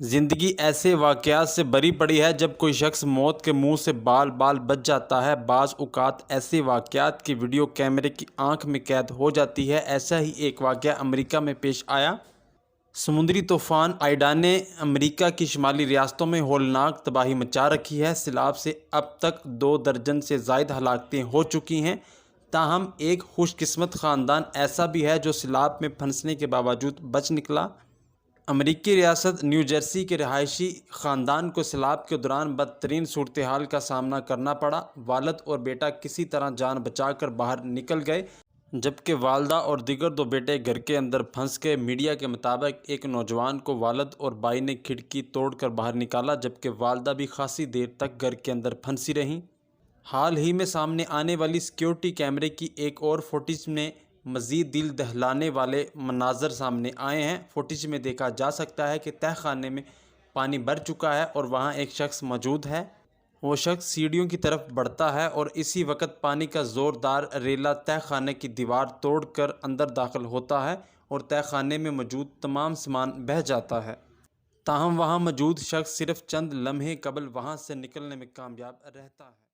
زندگی ایسے واقعات سے بری پڑی ہے جب کوئی شخص موت کے منہ سے بال بال بچ جاتا ہے۔ بعض اوقات ایسے واقعات کی ویڈیو کیمرے کی آنکھ میں قید ہو جاتی ہے۔ ایسا ہی ایک واقعہ امریکہ میں پیش آیا۔ سمندری طوفان آئیڈا نے امریکہ کی شمالی ریاستوں میں ہولناک تباہی مچا رکھی ہے۔ سیلاب سے اب تک 2 درجن سے زائد ہلاکتیں ہو چکی ہیں۔ تاہم ایک خوش قسمت خاندان ایسا بھی ہے جو سیلاب میں پھنسنے کے باوجود بچ نکلا۔ امریکی ریاست نیو جرسی کے رہائشی خاندان کو سیلاب کے دوران بدترین صورتحال کا سامنا کرنا پڑا۔ والد اور بیٹا کسی طرح جان بچا کر باہر نکل گئے، جبکہ والدہ اور دیگر 2 بیٹے گھر کے اندر پھنس گئے۔ میڈیا کے مطابق ایک نوجوان کو والد اور بھائی نے کھڑکی توڑ کر باہر نکالا، جبکہ والدہ بھی خاصی دیر تک گھر کے اندر پھنسی رہیں۔ حال ہی میں سامنے آنے والی سیکیورٹی کیمرے کی ایک اور فوٹیج میں مزید دل دہلانے والے مناظر سامنے آئے ہیں۔ فوٹیج میں دیکھا جا سکتا ہے کہ تہہ خانے میں پانی بھر چکا ہے اور وہاں ایک شخص موجود ہے۔ وہ شخص سیڑھیوں کی طرف بڑھتا ہے اور اسی وقت پانی کا زوردار ریلا تہہ خانے کی دیوار توڑ کر اندر داخل ہوتا ہے اور تہہ خانے میں موجود تمام سامان بہہ جاتا ہے۔ تاہم وہاں موجود شخص صرف چند لمحے قبل وہاں سے نکلنے میں کامیاب رہتا ہے۔